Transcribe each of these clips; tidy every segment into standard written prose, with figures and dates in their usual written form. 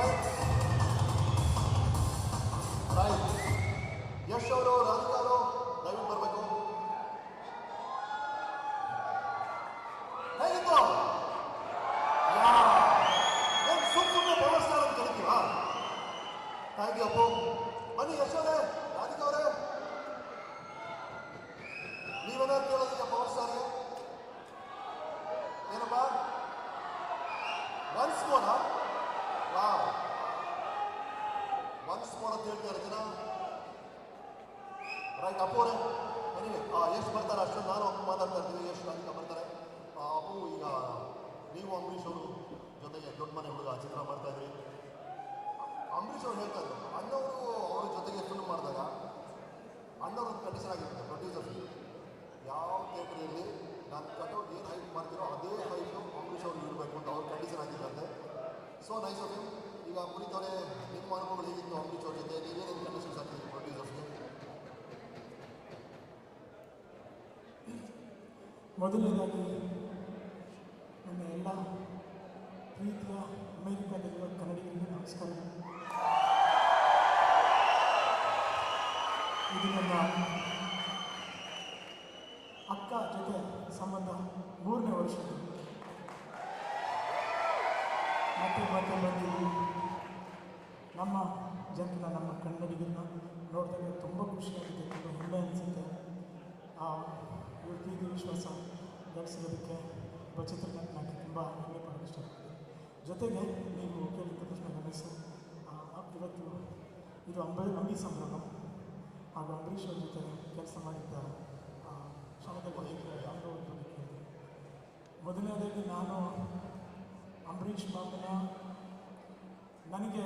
Right right. Yash ಅವರು, ರಾಧಿಕಾ ಅವರು ದಯವಿಟ್ಟು ಬರಬೇಕು. ಹೇಗಿತ್ತು? ಏನು ಸುಮ್ಮನೆ ಪವರ್ ಸ್ಟಾರ್ ಅಂತ ಕರಿತೀವಾ? Thank you Appu. ಬನ್ನಿ ಯಶ್ ಅವರೇ, ರಾಧಿಕಾ ಅವರೇ, ನೀವೇನಾದ್ರು ಕೇಳೋದೀಗ ಪವರ್ ಸ್ಟಾರ್ಗೆ? ಏನಪ್ಪ ಒನ್ಸ್ ಮೋರಾ? ವಾವ್, ಒನ್ಸ್ ಮೋರ್ ಅಂತ ಹೇಳ್ತಾ ಇರ್ತೀನ. ರೈಟ್ ಅಪ್ಪು ಅವರೇ, ಎನಿವೆ ಎಷ್ಟು ಬರ್ತಾರೆ ಅಷ್ಟೊಂದು ನಾನು ಅಪ್ಪು ಮಾತಾಡ್ತಾ ಇರ್ತೀವಿ. ಎಷ್ಟು ರಾಧಿಕಾ ಬರ್ತಾರೆ. ಅಪ್ಪು, ಈಗ ನೀವು ಅಂಬರೀಷ್ ಅವರು ಜೊತೆಗೆ ದೊಡ್ಡ ಮನೆ ಹುಡುಗ ಚಿತ್ರ ಮಾಡ್ತಾ ಇದ್ರಿ. ಅಂಬರೀಷ್ ಅವ್ರು ಹೇಳ್ತಾ ಇದ್ರು, ಅಣ್ಣವರು ಅವ್ರ ಜೊತೆಗೆ ಫಿಲ್ಮ್ ಮಾಡಿದಾಗ ಅಣ್ಣವ್ರ ಕಂಡೀಷನ್ ಆಗಿರುತ್ತೆ ಪ್ರೊಡ್ಯೂಸರ್, ಯಾವ ಥಿಯೇಟ್ರಲ್ಲಿ ನಾನು ಕಟೌಟ್ ಏನು ಹೈಟ್ ಮಾಡ್ತೀರೋ ಅದೇ ಹೈಟು ಅಂಬರೀಷ್ ಅವ್ರು ಇರಬೇಕು ಅಂತ ಅವ್ರ ಕಂಡೀಷನ್ ಆಗಿದ್ದಂತೆ. So nice of you. ಈಗ ಪುನೀತ್ ಅವರೇ, ನಿಮ್ಮ ಅನುಭವಗಳು ಹೇಗಿತ್ತು ಅಂಬರೀಷ್ ಅವ್ರ ಜೊತೆ? ನೀವೇನೇನು ಕಂಡೀಷನ್ಸ್ ಹಾಕಿದ್ರಿ ಪ್ರೊಡ್ಯೂಸರ್ಸ್ಗೆ? ಮೊದಲನೇದಾಗಿ ನನ್ನ ಎಲ್ಲ ಪ್ರೀತಿಯ ಅಮೇರಿಕಾದಲ್ಲಿರುವ ಕನ್ನಡಿಗರಿಗೆ ನಮಸ್ಕಾರ. ಇದು ನನ್ನ ಅಕ್ಕ ಜೊತೆ ಸಂಬಂಧ 3ನೇ ವರ್ಷದ್ದು. ಮತ್ತೆ ಬಂದು ನಮ್ಮ ಜನರನ್ನ, ನಮ್ಮ ಕನ್ನಡಿಗರನ್ನ ನೋಡಿದಾಗ ತುಂಬ ಖುಷಿಯಾಗುತ್ತೆ, ತುಂಬ ಹೆಮ್ಮೆ ಅನಿಸುತ್ತೆ. ಇವ್ರ ಪ್ರೀತಿ ವಿಶ್ವಾಸ ಗಳಿಸಿರೋದಕ್ಕೆ ಒಬ್ಬ ಚಿತ್ರನಟನಾಗಿ ತುಂಬ ಹೆಮ್ಮೆ ಪಡೋದು ಇಷ್ಟಪಡ್ತೀನಿ. ಜೊತೆಗೆ ನೀವು ಕೇಳಿದ ತಕ್ಷಣ ಗಮನಿಸಿ, ಇವತ್ತು ಇದು ಅಂಬಿ ಸಂಭ್ರಮ ಹಾಗೂ ಅಂಬರೀಷ್ ಅವ್ರ ಜೊತೆ ಕೆಲಸ ಮಾಡಿದ್ದ ಕ್ಷಣದ ಬಗ್ಗೆ ಅನುಭವದ ಬಗ್ಗೆ ಕೇಳಿದೆ. ಮೊದಲನೇದಾಗಿ ನಾನು ಅಂಬರೀಷ್ ಮಾಮನ ನನಗೆ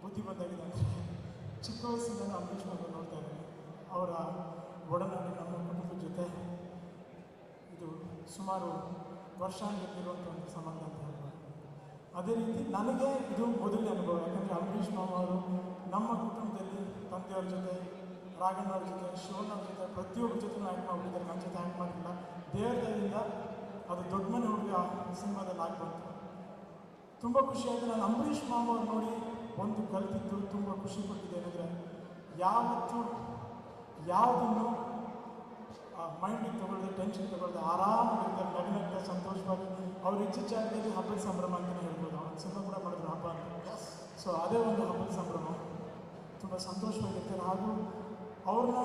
ಬುದ್ಧಿ ಬಂದಾಗಿದೆ ಅಂದರೆ ಚಿಕ್ಕ ವಯಸ್ಸಿಂದ ಅಂಬರೀಷ್ ಮಾಮನ ನೋಡ್ತಾ ಇದ್ದೀನಿ. ಅವರ ಒಡನಾಡಿ ನಮ್ಮ ಕುಟುಂಬದ ಜೊತೆ ಇದು ಸುಮಾರು ವರ್ಷಾನುಗಟ್ಟಿರುವಂಥ ಒಂದು ಸಂಬಂಧ ಅಂತ ಹೇಳ್ಬೋದು. ಅದೇ ರೀತಿ ನನಗೆ ಇದು ಮೊದಲನೇ ಅನುಭವ. ಯಾಕಂದರೆ ಅಂಬರೀಷ್ ಮಾಮ ಅವರು ನಮ್ಮ ಕುಟುಂಬದಲ್ಲಿ ತಂದೆಯವ್ರ ಜೊತೆ, ರಾಘಣ್ಣವ್ರ ಜೊತೆ, ಶಿವಣ್ಣವ್ರ ಜೊತೆ ಪ್ರತಿಯೊಬ್ಬರ ಜೊತೆ ಆ್ಯಕ್ಟ್ ಮಾಡಿಬಿಟ್ಟಿದ್ದಾರೆ. ನನ್ನ ಜೊತೆ ಆ್ಯಕ್ಟ್ ಮಾಡಿಲ್ಲ. ದೇವರ ದಯೆಯಿಂದ ಅದು ದೊಡ್ಡ ಮನೆ ಹುಡುಗ ಸಿನಿಮಾದಲ್ಲಿ ಆಗ್ಬಂತು. ತುಂಬ ಖುಷಿಯಾಯಿತು. ನಾನು ಅಂಬರೀಷ್ ಮಾಮ ಅವ್ರು ನೋಡಿ ಒಂದು ಕಲಿತಿದ್ದು ತುಂಬ ಖುಷಿ ಪಟ್ಟಿದೆ. ಏನಂದರೆ ಯಾವತ್ತೂ ಯಾವುದನ್ನು ಮೈಂಡಿಗೆ ತೊಗೊಳ್ದೆ, ಟೆನ್ಷನ್ ತೊಗೊಳ್ದೆ, ಆರಾಮಾಗಿರ್ತಾರೆ, ನಗನಗ್ತಾ ಸಂತೋಷವಾಗಿ ಅವ್ರ ಜಾಗದಲ್ಲಿ ಹಬ್ಬದ ಸಂಭ್ರಮ ಅಂತಲೇ ಹೇಳ್ಬೋದು. ಅವ್ರು ಸಿನಿಮಾ ಕೂಡ ಮಾಡಿದ್ರು ಹಬ್ಬ ಅಂತ. ಸೊ ಅದೇ ಒಂದು ಹಬ್ಬದ ಸಂಭ್ರಮ. ತುಂಬ ಸಂತೋಷವಾಗಿರ್ತಾರೆ. ಹಾಗೂ ಅವ್ರನ್ನ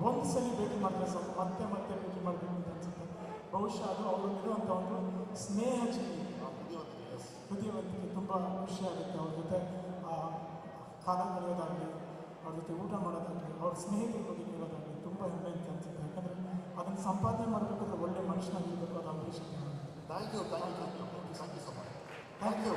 ಒಂದು ಸಲ ಭೇಟಿ ಮಾಡಿದ್ರೆ ಸಾಕು, ಮತ್ತೆ ಮತ್ತೆ ಭೇಟಿ ಮಾಡಬೇಕು ಅಂತ ಅನಿಸುತ್ತೆ. ಬಹುಶಃ ಅದು ಅವರಲ್ಲಿರುವಂಥ ಒಂದು ಸ್ನೇಹ ಜೀವಿ, ಹೃದಯವಂತಿಕೆ ತುಂಬ ಖುಷಿಯಾಗುತ್ತೆ. ಅವ್ರ ಜೊತೆ ಕಾಲ ಕಳೆಯೋದಾಗಲಿ, ಅವ್ರ ಜೊತೆ ಊಟ ಮಾಡೋದಾಗಲಿ, ಅವ್ರ ಸ್ನೇಹಿತರ ಬಗ್ಗೆ ಕೇಳೋದಾಗಲಿ ತುಂಬ ಹೆಮ್ಮೆ ಅಂತ ಅನಿಸುತ್ತೆ. ಯಾಕಂದರೆ ಅದನ್ನು ಸಂಪಾದನೆ ಮಾಡಬೇಕಾದ್ರೆ ಒಳ್ಳೆ ಮನುಷ್ಯನಾಗಿರಬೇಕು. ಅದು Ambareesh. Thank you, thank you, thank you, thank you so much. Thank you.